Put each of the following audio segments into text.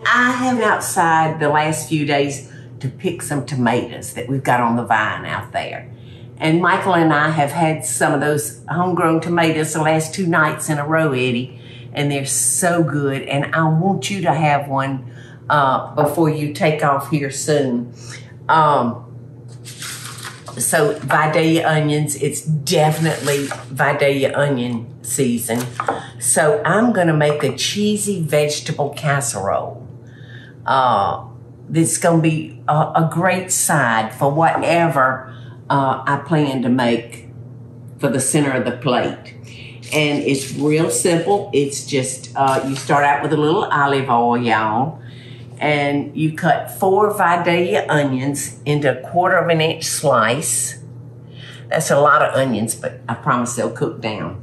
I have been outside the last few days to pick some tomatoes that we've got on the vine out there. And Michael and I have had some of those homegrown tomatoes the last 2 nights in a row, Eddie. And they're so good. And I want you to have one before you take off here soon. So Vidalia onions, it's definitely Vidalia onion season. So I'm gonna make a cheesy vegetable casserole. This is gonna be a great side for whatever I plan to make for the center of the plate. And it's real simple. It's just, you start out with a little olive oil, y'all. And you cut 4 Vidalia onions into a 1/4 inch slice. That's a lot of onions, but I promise they'll cook down.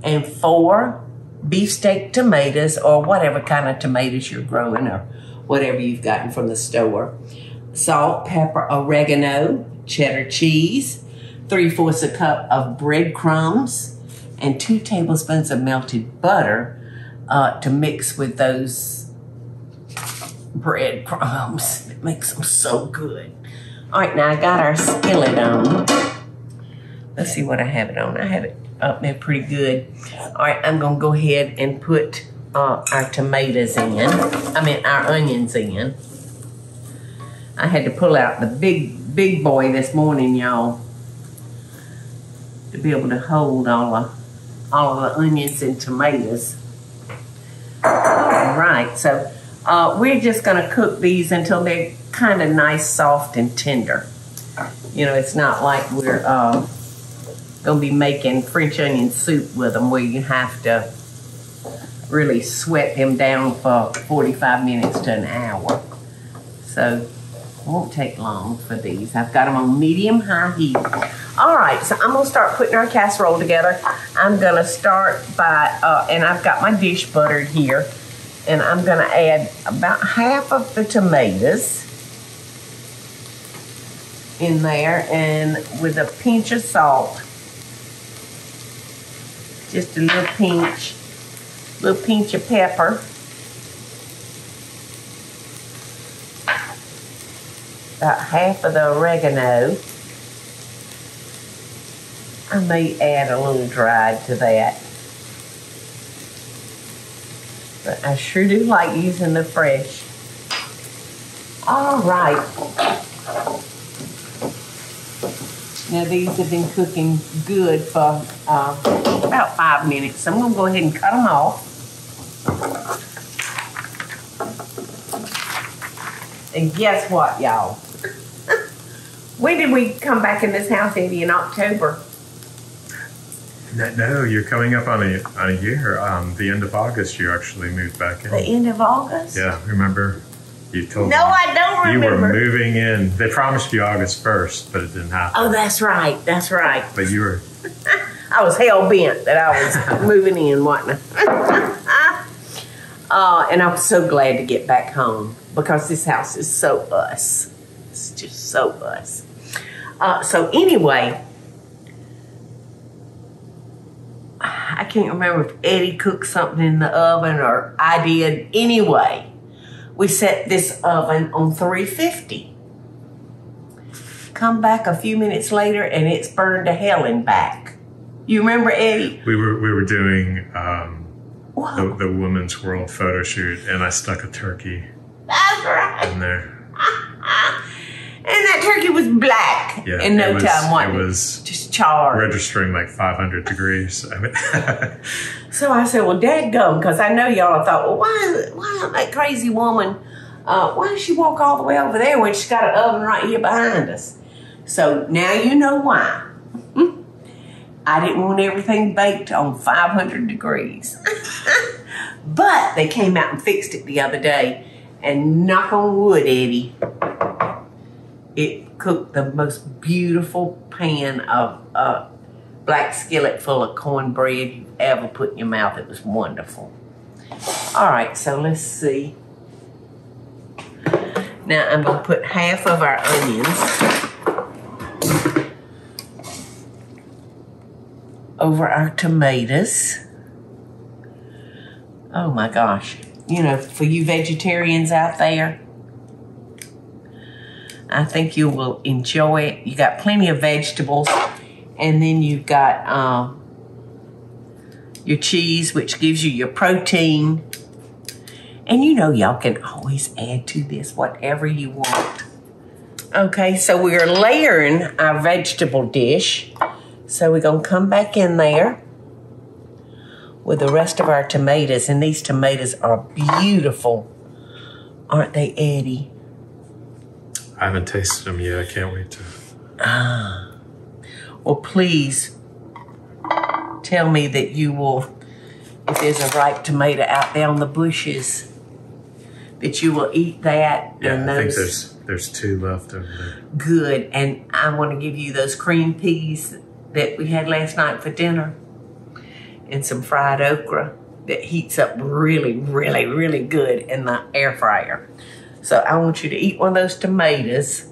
And 4 beefsteak tomatoes, or whatever kind of tomatoes you're growing, or whatever you've gotten from the store. Salt, pepper, oregano, cheddar cheese, 3/4 a cup of breadcrumbs, and 2 tablespoons of melted butter to mix with those breadcrumbs. It makes them so good. All right, now I got our skillet on. Let's see what I have it on. I have it up there pretty good. All right, I'm gonna go ahead and put our tomatoes in. Our onions in. I had to pull out the big boy this morning, y'all, to be able to hold all of the onions and tomatoes. All right, so we're just gonna cook these until they're kind of nice, soft, and tender. You know, it's not like we're gonna be making French onion soup with them where you have to really sweat them down for 45 minutes to an hour. So it won't take long for these. I've got them on medium-high heat. All right, so I'm gonna start putting our casserole together. I'm gonna start by, and I've got my dish buttered here, and I'm gonna add about half of the tomatoes in there, and with a pinch of salt, just a little pinch of pepper, about half of the oregano. I may add a little dried to that, but I sure do like using the fresh. All right. Now these have been cooking good for about 5 minutes. So I'm gonna go ahead and cut them off. And guess what, y'all? When did we come back in this house, Eddie? In October? No, you're coming up on a year. The end of August, you actually moved back in. The end of August? Yeah, remember? You told me. No, I don't remember. You were moving in. They promised you August 1st, but it didn't happen. Oh, that's right. That's right. But you were... I was hell-bent that I was moving in, wasn't I? And I'm so glad to get back home because this house is so us. It's just so us. So anyway, I can't remember if Eddie cooked something in the oven or I did. Anyway, we set this oven on 350. Come back a few minutes later and it's burned to hell and back. You remember, Eddie? We were doing the Women's World photo shoot, and I stuck a turkey in there. And that turkey was black in no time, wasn't it? It was just charred. Registering like 500 degrees. I mean, so I said, well, dadgum, because I know y'all have thought, well, why that crazy woman, why does she walk all the way over there when she's got an oven right here behind us? So now you know why. I didn't want everything baked on 500 degrees. But they came out and fixed it the other day, and knock on wood, Eddie, it cooked the most beautiful pan of black skillet full of cornbread you've ever put in your mouth. It was wonderful. All right, so let's see. Now I'm gonna put half of our onions over our tomatoes. Oh my gosh. you know, for you vegetarians out there. I think you will enjoy it. You got plenty of vegetables. And then you've got your cheese, which gives you your protein. And you know y'all can always add to this whatever you want. Okay, so we're layering our vegetable dish. So we're gonna come back in there with the rest of our tomatoes. And these tomatoes are beautiful. Aren't they, Eddie? I haven't tasted them yet. I can't wait to. Well, please tell me that you will, if there's a ripe tomato out there on the bushes, that you will eat that. Yeah, and I think there's 2 left over there. Good, and I want to give you those cream peas that we had last night for dinner, and some fried okra that heats up really, really, really good in the air fryer. So I want you to eat one of those tomatoes.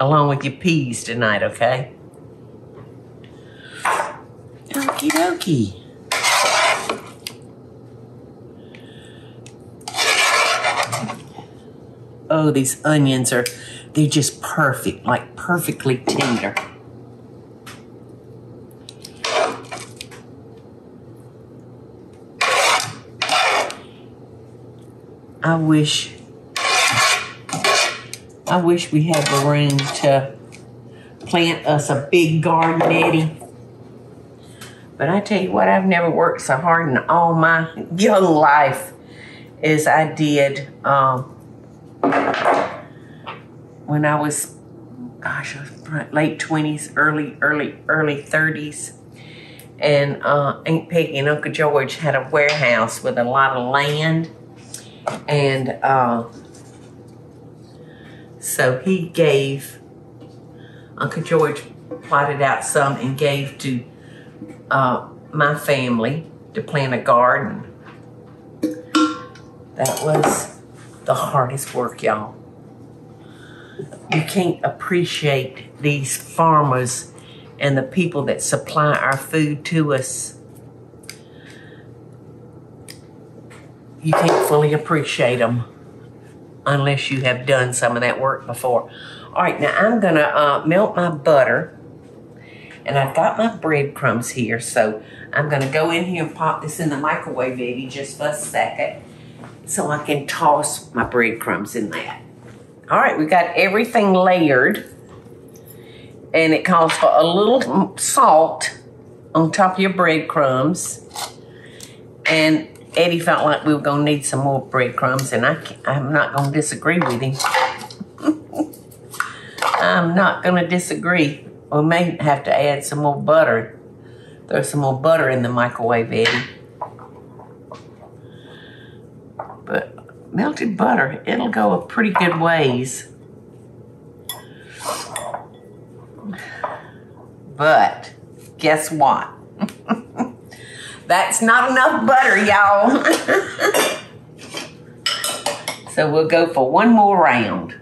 Along with your peas tonight, okay? Okie dokie. Oh, these onions they're just perfect, like perfectly tender. I wish we had the room to plant us a big garden, Eddie. But I tell you what, I've never worked so hard in all my young life as I did when I was, gosh, late 20s, early 30s. And Aunt Peggy and Uncle George had a warehouse with a lot of land. And so he gave, Uncle George plotted out some and gave to my family to plant a garden. That was the hardest work, y'all. You can't appreciate these farmers and the people that supply our food to us. You can't fully appreciate them unless you have done some of that work before. All right, now I'm gonna melt my butter, and I've got my breadcrumbs here, so I'm gonna go in here and pop this in the microwave, Eddie, just for a second, so I can toss my breadcrumbs in that. All right, we got everything layered, and it calls for a little salt on top of your breadcrumbs. And Eddie felt like we were gonna need some more breadcrumbs, and I'm not gonna disagree with him. I'm not gonna disagree. We may have to add some more butter. Throw some more butter in the microwave, Eddie. But melted butter, it'll go a pretty good ways. But guess what? That's not enough butter, y'all. So we'll go for one more round.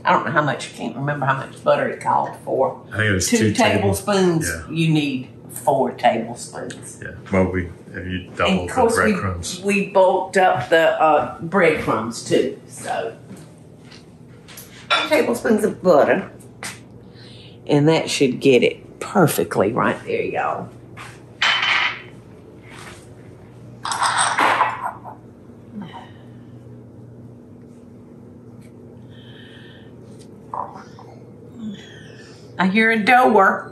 I don't know how much, I can't remember how much butter it called for. I think it was 2 tablespoons. Yeah. You need 4 tablespoons. Yeah. Well, have you doubled the breadcrumbs? We bulked up the breadcrumbs too. So 2 tablespoons of butter. And that should get it perfectly right there, y'all. I hear a door.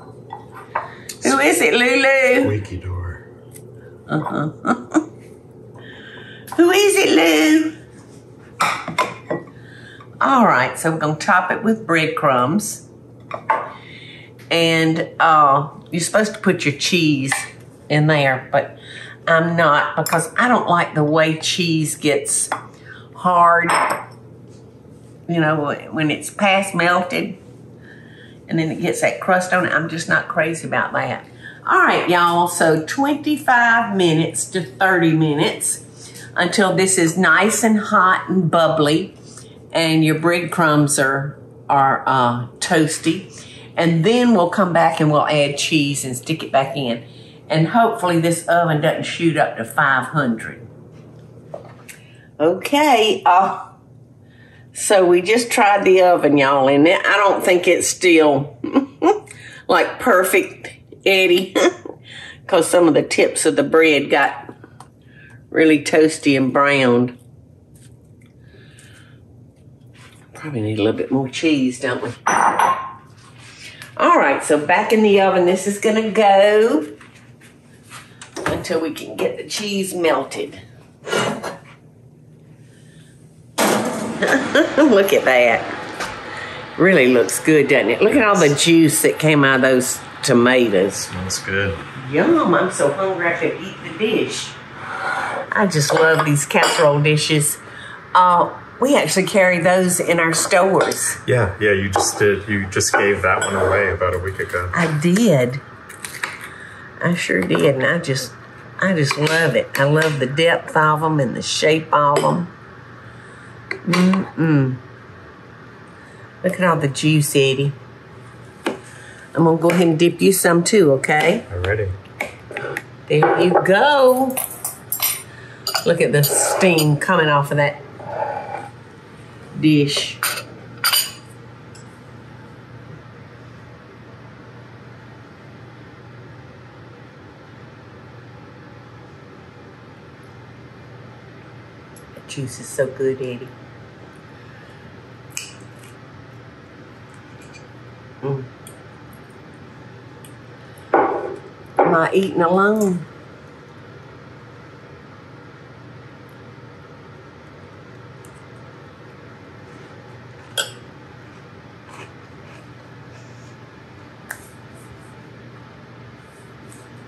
Who is it, Lulu? Squeaky door. Who is it, Lou? All right, so we're gonna top it with breadcrumbs. And you're supposed to put your cheese in there, but I'm not, because I don't like the way cheese gets hard, you know, when it's past melted. And then it gets that crust on it. I'm just not crazy about that. All right, y'all, so 25 minutes to 30 minutes until this is nice and hot and bubbly and your breadcrumbs are toasty. And then we'll come back and we'll add cheese and stick it back in. And hopefully this oven doesn't shoot up to 500. Okay, so we just tried the oven, y'all, and I don't think it's still like perfect, Eddie, because some of the tips of the bread got really toasty and browned. Probably need a little bit more cheese, don't we? All right, so back in the oven, this is gonna go until we can get the cheese melted. Look at that. Really looks good, doesn't it? Look at all the juice that came out of those tomatoes. Smells good. Yum, I'm so hungry I could eat the dish. I just love these casserole dishes. We actually carry those in our stores. Yeah, you just did. You just gave that one away about a week ago. I did. I sure did, and I just love it. I love the depth of them and the shape of them. Look at all the juice, Eddie. I'm gonna go ahead and dip you some too, okay? I'm ready. There you go. Look at the steam coming off of that dish. The juice is so good, Eddie. I'm not eating alone.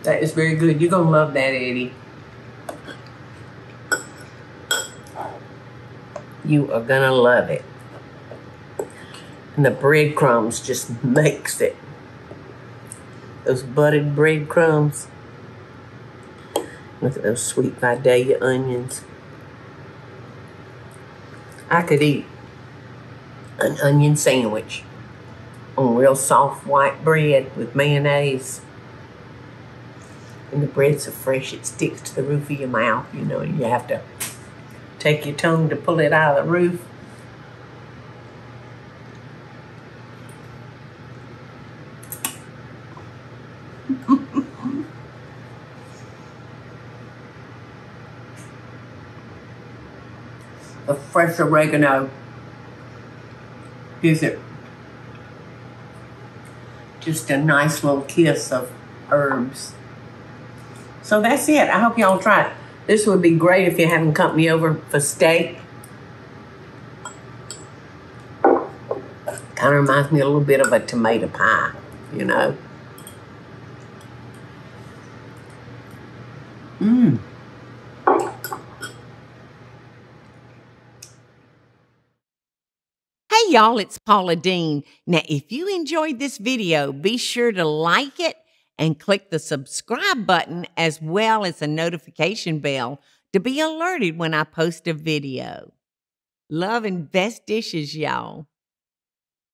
That is very good. You're going to love that, Eddie. You are going to love it. And the breadcrumbs just makes it. Those buttered breadcrumbs. Look at those sweet Vidalia onions. I could eat an onion sandwich on real soft white bread with mayonnaise. And the bread's so fresh it sticks to the roof of your mouth, you know, and you have to take your tongue to pull it out of the roof. The fresh oregano gives it just a nice little kiss of herbs. So that's it. I hope y'all try it. This would be great if you're having company over for steak. Kind of reminds me a little bit of a tomato pie, you know. Hey y'all, it's Paula Deen. Now, if you enjoyed this video, be sure to like it and click the subscribe button as well as the notification bell to be alerted when I post a video. Love and best dishes, y'all.